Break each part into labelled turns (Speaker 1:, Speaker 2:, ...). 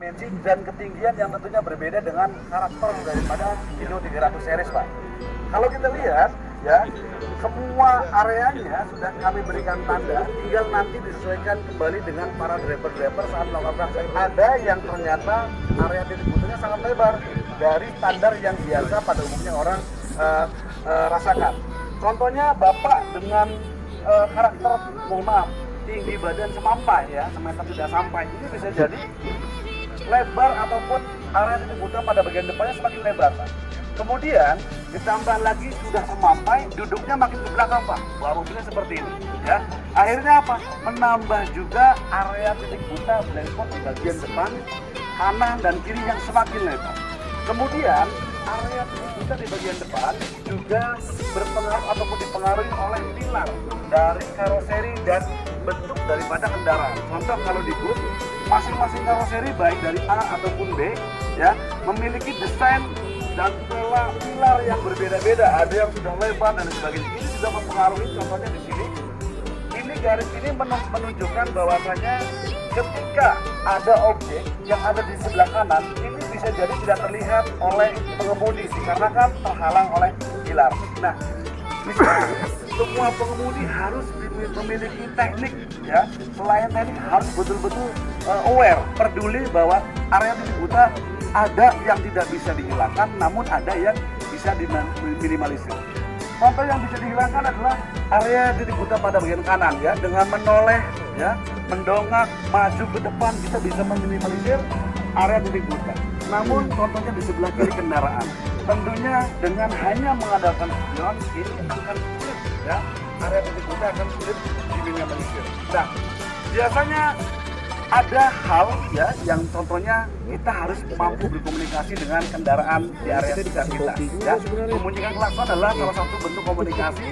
Speaker 1: dimensi dan ketinggian yang tentunya berbeda dengan karakter daripada Hino 300 series, Pak. Kalau kita lihat, ya, semua areanya sudah kami berikan tanda, tinggal nanti disesuaikan kembali dengan para driver-driver saat melakukan praktek. Ada yang ternyata area titik putusnya sangat lebar dari standar yang biasa pada umumnya orang rasakan. Contohnya Bapak dengan karakter, mohon maaf, tinggi badan semampai ya, semeter tidak sampai, ini bisa jadi lebar ataupun area titik buta pada bagian depannya semakin lebar, Pak. Kemudian ditambah lagi sudah semampai, duduknya makin ke belakang, Pak. Wah, mobilnya seperti ini, ya. Akhirnya apa? Menambah juga area titik buta blind spot di bagian depan, kanan dan kiri yang semakin lebar. Kemudian area titik buta di bagian depan juga berpengaruh ataupun dipengaruhi oleh pilar dari karoseri dan bentuk daripada kendaraan. Contoh kalau di bus, masing-masing karoseri baik dari A ataupun B ya memiliki desain dan pola pilar yang berbeda-beda. Ada yang sudah lebar dan sebagainya. Ini juga mempengaruhi. Contohnya di sini, ini garis ini menunjukkan bahwasanya ketika ada objek yang ada di sebelah kanan, ini bisa jadi tidak terlihat oleh pengemudi dikarenakan terhalang oleh pilar. Nah, semua pengemudi harus memiliki teknik ya. Selain teknik harus betul-betul aware, peduli bahwa area titik buta ada yang tidak bisa dihilangkan, namun ada yang bisa diminimalisir. Contoh yang bisa dihilangkan adalah area titik buta pada bagian kanan ya, dengan menoleh ya, mendongak maju ke depan kita bisa meminimalisir area titik buta. Namun contohnya di sebelah kiri kendaraan, tentunya dengan hanya mengandalkan spion ini akan sulit ya, area titik buta akan sulit diminimalisir. Nah, biasanya ada hal ya yang contohnya kita harus mampu berkomunikasi dengan kendaraan di area sekitar kita. Ya, membunyikan klakson adalah salah satu bentuk komunikasi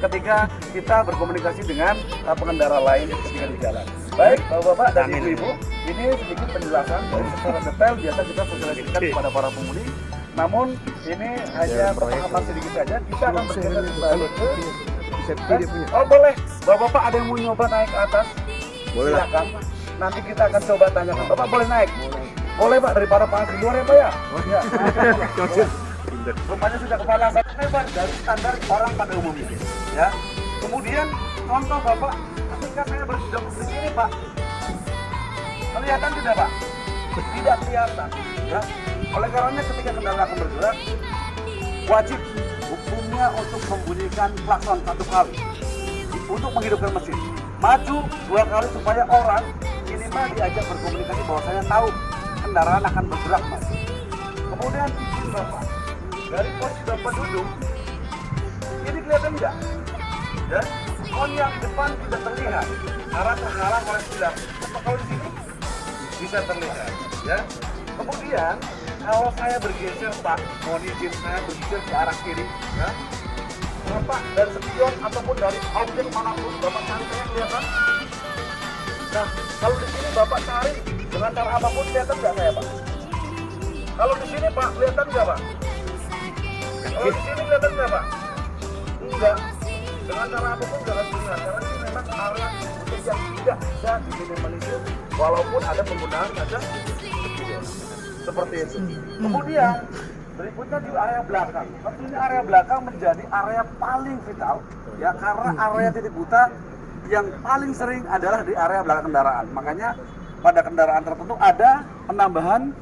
Speaker 1: ketika kita berkomunikasi dengan pengendara lain ketika di jalan. Baik, Bapak-bapak dan Ibu-ibu, ini sedikit penjelasan dari secara detail biasa kita sosialisasikan kepada para pengemudi. Namun ini hanya pemahaman sedikit saja. Kita akan bergeser kembali ke oh boleh, Bapak-bapak ada yang mau nyoba naik ke atas? Boleh. Silakan. Nanti kita akan coba tanyakan. Bapak boleh naik? Boleh Pak, daripada panas di luar ya Pak ya? Oh iya. Rupanya sudah kepanasan lebar dari standar orang pada umumnya. Ya. Kemudian contoh Bapak, ketika saya berjuang di sini Pak, kelihatan tidak Pak? Tidak kelihatan. Ya. Oleh karenanya ketika kendaraan akan bergerak, wajib hukumnya untuk membunyikan klakson 1 kali untuk menghidupkan mesin. Maju 2 kali supaya orang minimal diajak berkomunikasi bahwa saya tahu kendaraan akan bergerak Mas. Kemudian izin Bapak, dari posisi Bapak duduk, ini kelihatan enggak? Ya, kon yang depan tidak terlihat karena terhalang oleh pilar. Kalau di sini bisa terlihat, ya. Kemudian kalau saya bergeser Pak, mohon izin saya bergeser ke arah kiri, ya. Bapak dari spion ataupun dari objek manapun Bapak cari saya kelihatan. Nah, kalau di sini Bapak cari dengan cara apapun kelihatan nggak saya Pak? Kalau di sini Pak kelihatan nggak Pak? Kalau di sini kelihatan nggak Pak? Enggak. Dengan cara apapun nggak akan terlihat karena ini memang area titik yang tidak bisa diminimalisir walaupun ada penggunaan kaca seperti itu. Kemudian berikutnya di area belakang. Tentunya area belakang menjadi area paling vital ya karena area titik buta yang paling sering adalah di area belakang kendaraan. Makanya pada kendaraan tertentu ada penambahan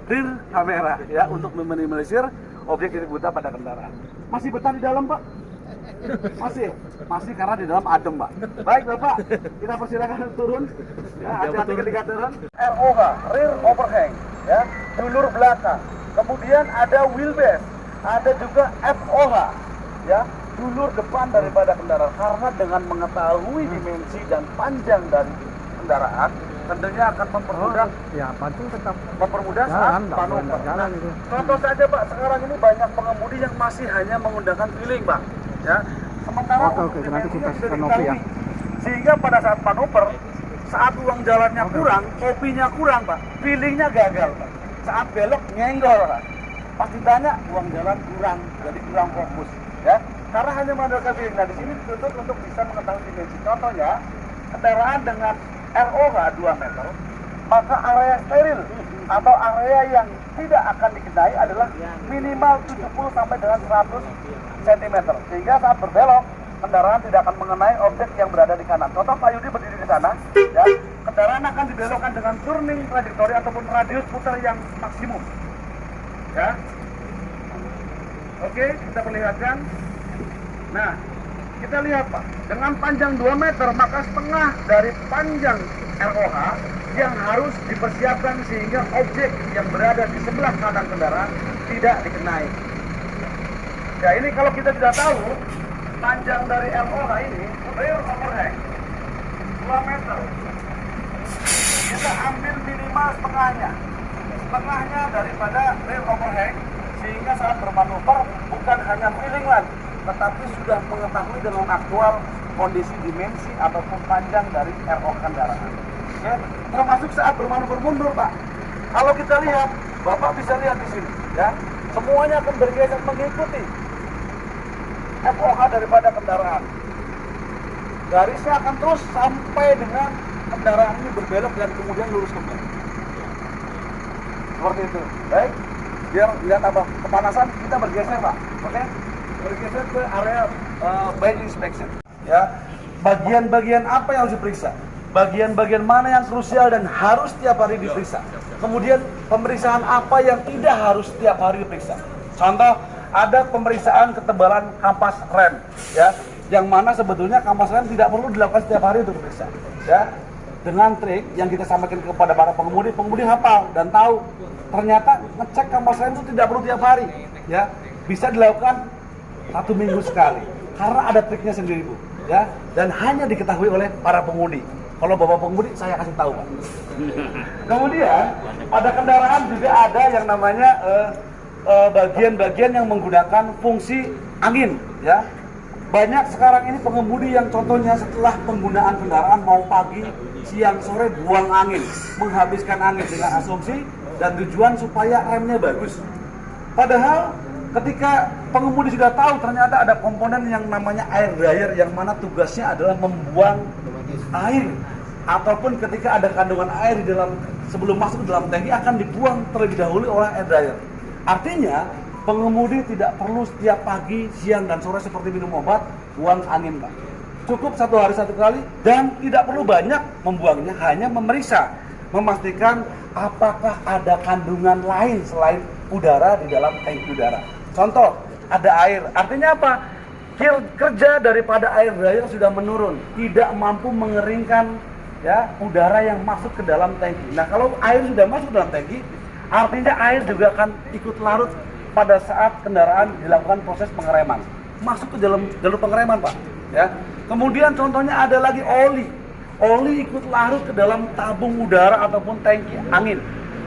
Speaker 1: rear kamera ya untuk meminimalisir objek titik buta pada kendaraan. Masih betah di dalam, Pak? Masih karena di dalam adem, Pak. Baik, Bapak, kita persilakan turun. Ya, hati-hati ketika turun. ROH, rear overhang, ya, dulur belakang. Kemudian ada wheelbase, ada juga FOH, ya, dulur depan daripada kendaraan. Karena dengan mengetahui dimensi dan panjang dari kendaraan, tentunya akan mempermudah
Speaker 2: ya pantul tetap
Speaker 1: mempermudah saat manuver. Nah, contoh saja Pak, sekarang ini banyak pengemudi yang masih hanya menggunakan feeling Pak, ya. Sementara
Speaker 2: oke, nanti kita kanopi ya.
Speaker 1: Sehingga pada saat manuver, saat uang jalannya kurang, kopinya kurang Pak, feelingnya gagal Pak. Saat belok nyenggol Pak. Pas ditanya uang jalan kurang, jadi kurang fokus, ya. Karena hanya mengandalkan feeling. Nah di sini dituntut untuk bisa mengetahui dimensi. Contohnya kendaraan dengan ROH 2 meter, maka area steril atau area yang tidak akan dikenai adalah minimal 70 sampai dengan 100 cm. Sehingga saat berbelok, kendaraan tidak akan mengenai objek yang berada di kanan. Contoh Pak Yudi berdiri di sana, ya, kendaraan akan dibelokkan dengan turning trajectory ataupun radius putar yang maksimum. Ya. Oke, kita perlihatkan. Nah, kita lihat Pak, dengan panjang 2 meter, maka setengah dari panjang ROH yang harus dipersiapkan sehingga objek yang berada di sebelah kanan kendaraan tidak dikenai. Ya, ini kalau kita tidak tahu, panjang dari ROH ini, rear overhang 2 meter. Kita ambil minimal setengahnya daripada rear overhang, sehingga saat bermanuver bukan hanya feeling lagi, tetapi sudah mengetahui dengan aktual kondisi dimensi ataupun panjang dari ROH kendaraan. Ya, termasuk saat bermanuver mundur Pak. Kalau kita lihat, Bapak bisa lihat di sini, ya, semuanya akan bergeser mengikuti FOH daripada kendaraan. Garisnya akan terus sampai dengan kendaraan ini berbelok dan kemudian lurus kembali. Seperti itu. Baik. Biar lihat apa kepanasan, kita bergeser Pak. Oke? Bergeser ke area bike inspection. Ya. Bagian-bagian apa yang harus diperiksa? Bagian-bagian mana yang krusial dan harus setiap hari diperiksa? Kemudian pemeriksaan apa yang tidak harus setiap hari diperiksa? Contoh, ada pemeriksaan ketebalan kampas rem, ya, yang mana sebetulnya kampas rem tidak perlu dilakukan setiap hari untuk diperiksa, ya. Dengan trik yang kita sampaikan kepada para pengemudi, pengemudi hafal dan tahu ternyata ngecek kampas rem itu tidak perlu tiap hari, ya, bisa dilakukan 1 minggu sekali, karena ada triknya sendiri Bu, ya, dan hanya diketahui oleh para pengemudi. Kalau Bapak pengemudi, saya kasih tahu Pak. Kemudian pada kendaraan juga ada yang namanya bagian-bagian yang menggunakan fungsi angin, ya. Banyak sekarang ini pengemudi yang contohnya setelah penggunaan kendaraan mau pagi, siang, sore buang angin, menghabiskan angin dengan asumsi dan tujuan supaya remnya bagus. Padahal ketika pengemudi sudah tahu ternyata ada komponen yang namanya air dryer yang mana tugasnya adalah membuang air, ataupun ketika ada kandungan air di dalam sebelum masuk ke dalam tangki akan dibuang terlebih dahulu oleh air dryer. Artinya pengemudi tidak perlu setiap pagi, siang, dan sore seperti minum obat buang angin Pak. Cukup 1 hari 1 kali dan tidak perlu banyak membuangnya, hanya memeriksa, memastikan apakah ada kandungan lain selain udara di dalam tangki udara. Contoh, ada air. Artinya apa? Kerja daripada air dryer sudah menurun, tidak mampu mengeringkan, ya, udara yang masuk ke dalam tangki. Nah, kalau air sudah masuk ke dalam tangki, artinya air juga akan ikut larut pada saat kendaraan dilakukan proses pengereman, masuk ke dalam jalur pengereman Pak, ya. Kemudian contohnya ada lagi oli ikut larut ke dalam tabung udara ataupun tangki angin.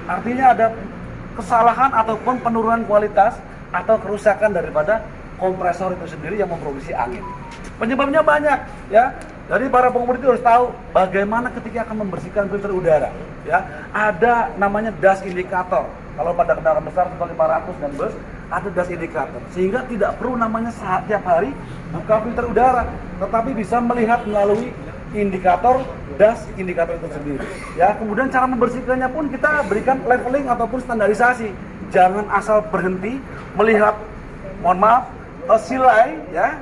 Speaker 1: Artinya ada kesalahan ataupun penurunan kualitas atau kerusakan daripada kompresor itu sendiri yang memproduksi angin. Penyebabnya banyak, ya. Jadi para pengemudi itu harus tahu bagaimana ketika akan membersihkan filter udara, ya. Ada namanya dust indicator. Kalau pada kendaraan besar seperti 500 dan bus, ada dust indicator. Sehingga tidak perlu namanya setiap hari buka filter udara, tetapi bisa melihat melalui indikator dust indikator itu sendiri. Ya, kemudian cara membersihkannya pun kita berikan leveling ataupun standarisasi. Jangan asal berhenti melihat, mohon maaf, silai, ya,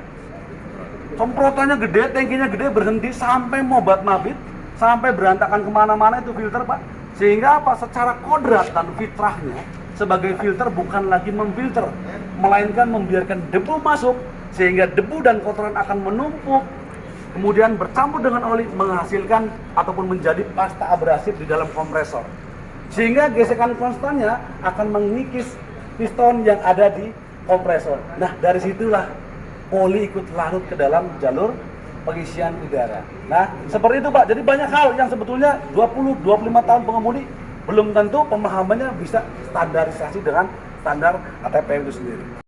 Speaker 1: semprotannya gede, tangkinya gede, berhenti sampai mobat mabit, sampai berantakan kemana-mana itu filter Pak. Sehingga apa? Secara kodrat dan fitrahnya sebagai filter bukan lagi memfilter, melainkan membiarkan debu masuk, sehingga debu dan kotoran akan menumpuk, kemudian bercampur dengan oli, menghasilkan ataupun menjadi pasta abrasif di dalam kompresor. Sehingga gesekan konstannya akan mengikis piston yang ada di kompresor. Nah, dari situlah oli ikut larut ke dalam jalur pengisian udara. Nah, seperti itu Pak. Jadi banyak hal yang sebetulnya 20-25 tahun pengemudi belum tentu pemahamannya bisa standarisasi dengan standar ATPM itu sendiri.